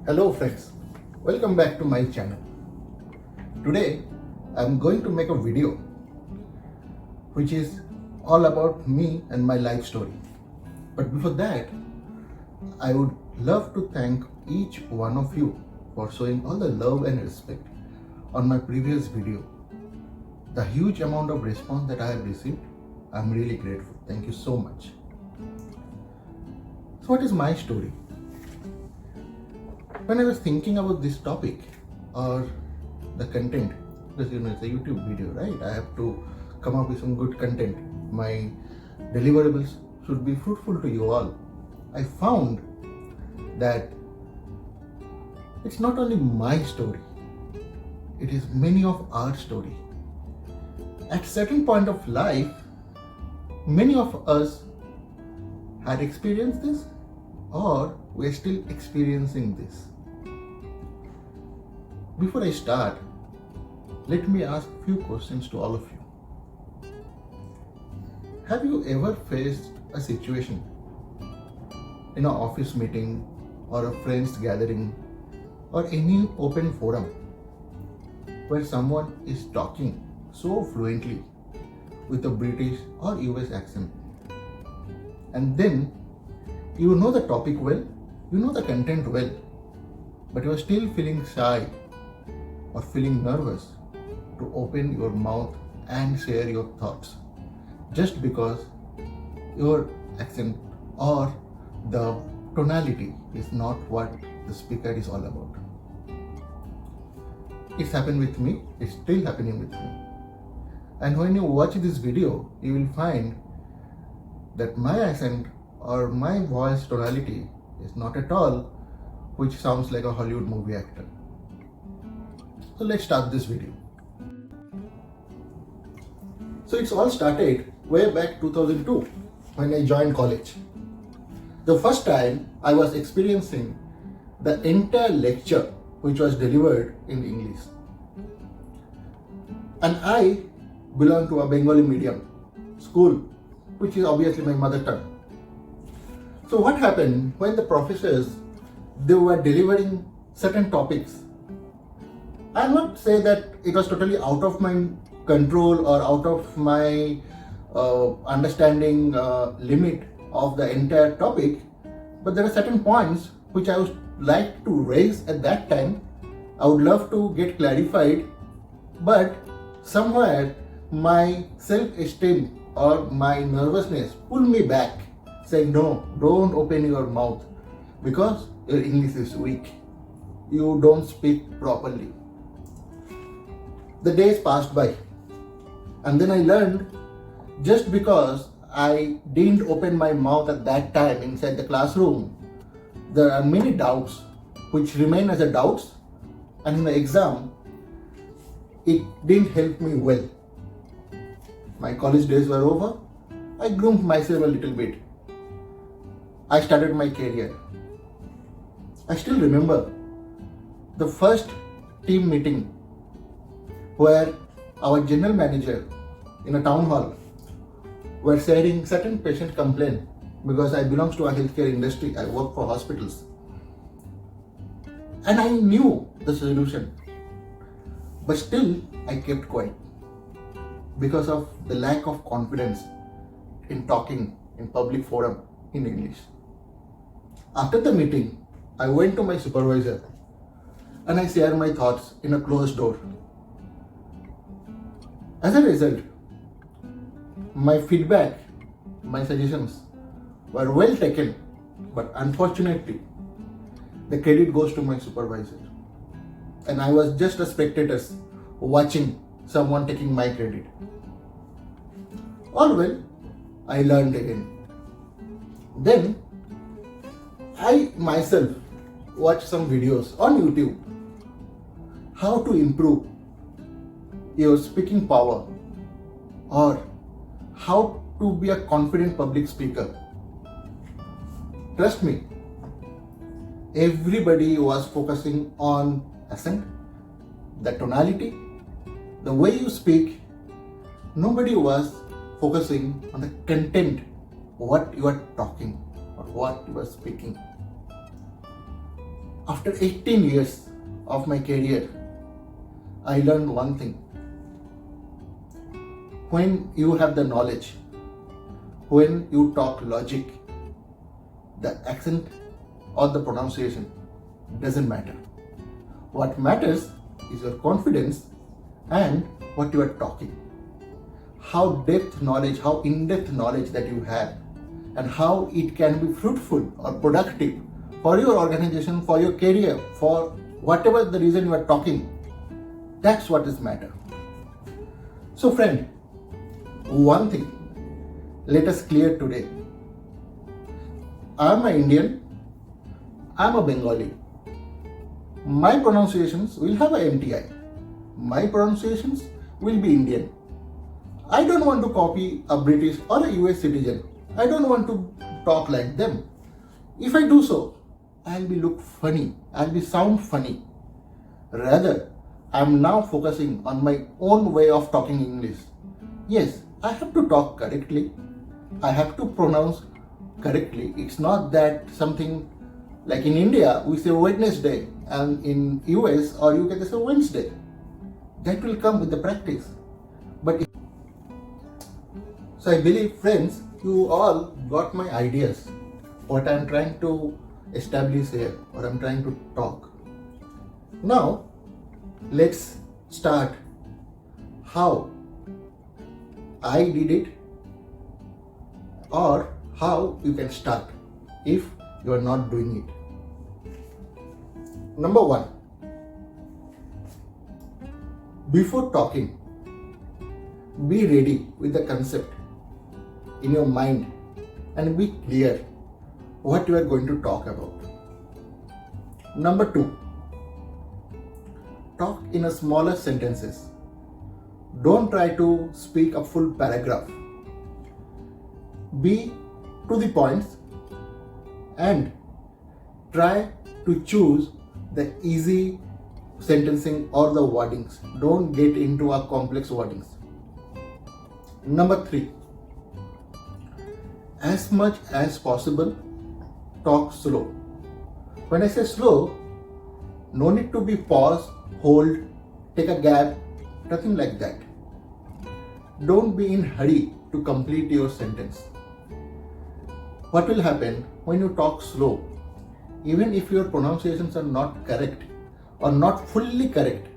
Hello friends, welcome back to my channel. Today I'm going to make a video which is all about me and my life story. But before that, I would love to thank each one of you for showing all the love and respect on my previous video. The huge amount of response that I have received, I'm really grateful. Thank you so much. So what is my story? When I was thinking about this topic or the content, because it's a YouTube video, right? I have to come up with some good content. My deliverables should be fruitful to you all. I found that it's not only my story, it is many of our story. At certain point of life, many of us had experienced this or we're still experiencing this. Before I start, let me ask a few questions to all of you. Have you ever faced a situation in an office meeting or a friends gathering or any open forum where someone is talking so fluently with a British or US accent, and then you know the topic well, you know the content well, but you are still feeling shy or feeling nervous to open your mouth and share your thoughts just because your accent or the tonality is not what the speaker is all about? It's happened with me, it's still happening with me. And when you watch this video, you will find that my accent or my voice tonality is not at all which sounds like a Hollywood movie actor. So let's start this video. So it's all started way back 2002 when I joined college. The first time I was experiencing the entire lecture which was delivered in English. And I belong to a Bengali medium school, which is obviously my mother tongue. So what happened when the professors, they were delivering certain topics? I'll not say that it was totally out of my control or out of my understanding limit of the entire topic, but there are certain points which I would like to raise at that time. I would love to get clarified, but somewhere my self-esteem or my nervousness pulled me back, saying, no, don't open your mouth because your English is weak. You don't speak properly. The days passed by, and then I learned just because I didn't open my mouth at that time inside the classroom, there are many doubts which remain as a doubts, and in the exam, it didn't help me well. My college days were over. I groomed myself a little bit. I started my career. I still remember the first team meeting where our general manager in a town hall were sharing certain patient complaint, because I belong to a healthcare industry, I work for hospitals. And I knew the solution, but still I kept quiet because of the lack of confidence in talking in public forum in English. After the meeting, I went to my supervisor and I shared my thoughts in a closed door. As a result, my feedback, my suggestions were well taken, but unfortunately, the credit goes to my supervisor. And I was just a spectator watching someone taking my credit. All well, I learned again. Then, I myself watched some videos on YouTube how to improve your speaking power or how to be a confident public speaker. Trust me, everybody was focusing on accent, the tonality, the way you speak. Nobody was focusing on the content, what you are talking or what you are speaking. After 18 years of my career, I learned one thing. When you have the knowledge, when you talk logic, the accent or the pronunciation doesn't matter. What matters is your confidence and what you are talking. How depth knowledge, how in-depth knowledge that you have, and how it can be fruitful or productive for your organization, for your career, for whatever the reason you are talking. That's what is matter. So friend, one thing, let us clear today. I am an Indian, I am a Bengali. My pronunciations will have a MTI. My pronunciations will be Indian. I don't want to copy a British or a US citizen. I don't want to talk like them. If I do so, I'll be look funny, I'll be sound funny. Rather, I'm now focusing on my own way of talking English. Yes, I have to talk correctly. I have to pronounce correctly. It's not that something like in India we say Wednesday and in US or UK they say Wednesday. That will come with the practice. So I believe friends, you all got my ideas, what I'm trying to establish here, or I'm trying to talk. Now, let's start how I did it, or how you can start if you are not doing it. Number one, before talking, be ready with the concept in your mind and be clear what you are going to talk about. Number two, talk in a smaller sentences. Don't try to speak a full paragraph. Be to the points and try to choose the easy sentencing or the wordings. Don't get into a complex wordings. Number three, as much as possible, talk slow. When I say slow, no need to be pause, hold, take a gap, nothing like that. Don't be in hurry to complete your sentence. What will happen when you talk slow? Even if your pronunciations are not correct or not fully correct,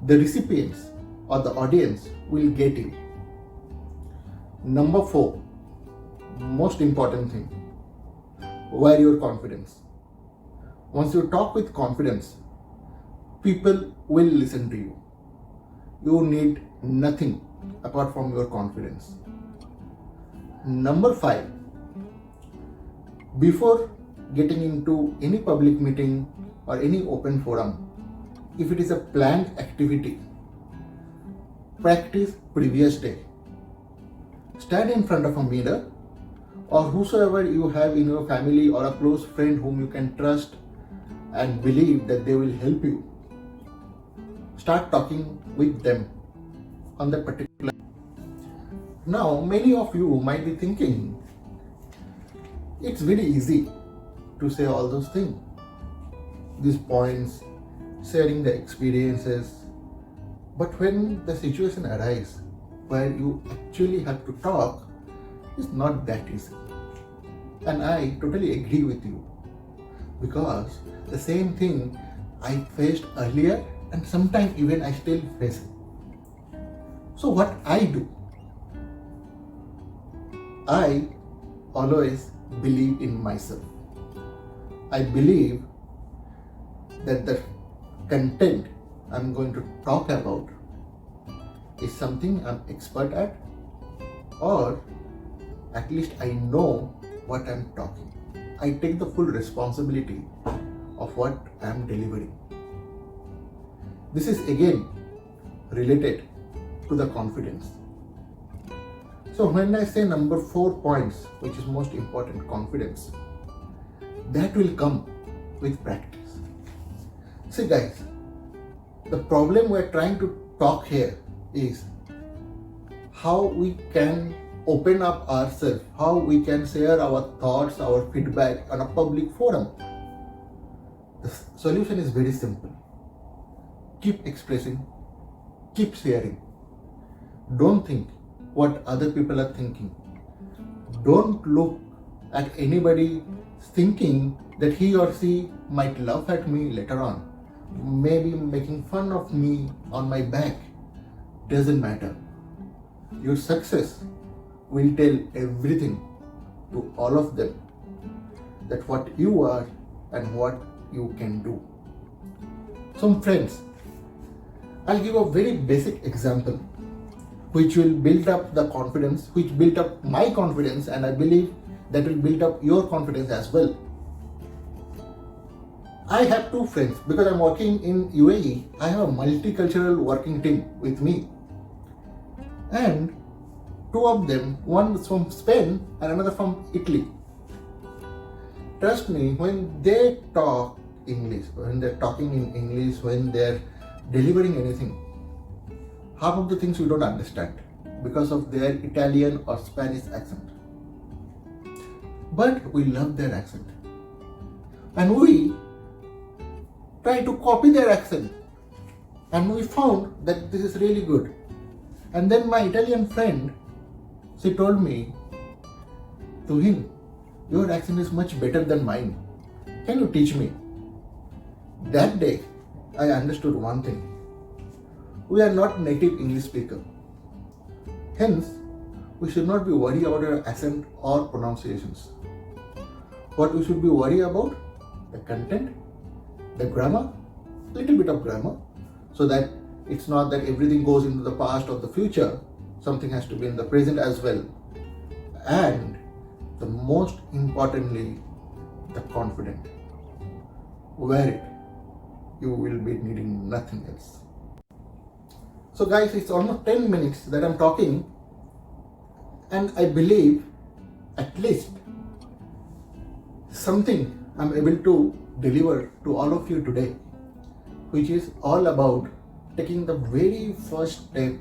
the recipients or the audience will get you. Number four, most important thing, wear your confidence. Once you talk with confidence, people will listen to you. You need nothing apart from your confidence. Number five, before getting into any public meeting or any open forum, if it is a planned activity, practice previous day. Stand in front of a mirror or whosoever you have in your family or a close friend whom you can trust and believe that they will help you. Start talking with them on that particular. Now, many of you might be thinking, it's very easy to say all those things, these points, sharing the experiences. But when the situation arises where you actually have to talk, it's not that easy. And I totally agree with you, because the same thing I faced earlier and sometimes even I still face it. So what I do, I always believe in myself. I believe that the content I'm going to talk about is something I'm expert at, or at least I know what I'm talking. I take the full responsibility of what I'm delivering. This is again related to the confidence. So when I say number 4 points, which is most important, confidence, that will come with practice. See guys, the problem we're trying to talk here is how we can open up ourselves, how we can share our thoughts, our feedback on a public forum. The solution is very simple. Keep expressing, keep sharing. Don't think what other people are thinking. Don't look at anybody thinking that he or she might laugh at me later on, maybe making fun of me on my back. Doesn't matter. Your success will tell everything to all of them, that what you are and what you can do. So friends, I'll give a very basic example which will build up the confidence, which built up my confidence, and I believe that will build up your confidence as well. I have two friends because I'm working in UAE. I have a multicultural working team with me, and two of them, one is from Spain and another from Italy. Trust me, when they talk English, when they're talking in English, when they're delivering anything, half of the things we don't understand because of their Italian or Spanish accent. But we love their accent. And we try to copy their accent. And we found that this is really good. And then my Italian friend, she told me, Tuhin, your accent is much better than mine. Can you teach me? That day, I understood one thing. We are not native English speaker. Hence, we should not be worried about our accent or pronunciations. What we should be worried about? The content, the grammar, little bit of grammar, so that it's not that everything goes into the past or the future. Something has to be in the present as well. And the most importantly, the confident. Wear it. You will be needing nothing else. So guys, it's almost 10 minutes that I'm talking, and I believe at least something I'm able to deliver to all of you today, which is all about taking the very first step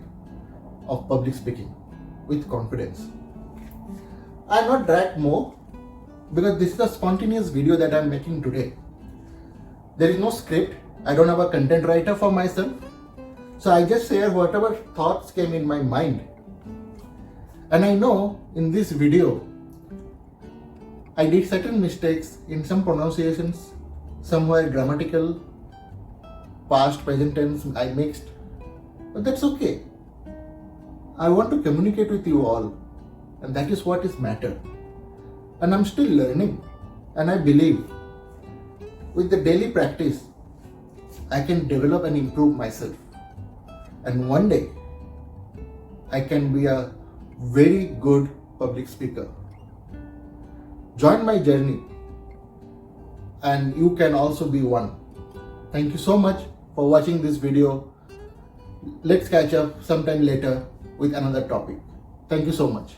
of public speaking with confidence. I'll not drag more because this is a spontaneous video that I'm making today. There is no script. I don't have a content writer for myself. So I just share whatever thoughts came in my mind. And I know in this video, I did certain mistakes in some pronunciations, somewhere grammatical, past, present tense I mixed. But that's okay. I want to communicate with you all, and that is what is matter. And I'm still learning, and I believe with the daily practice, I can develop and improve myself. And one day, I can be a very good public speaker. Join my journey, and you can also be one. Thank you so much for watching this video. Let's catch up sometime later with another topic. Thank you so much.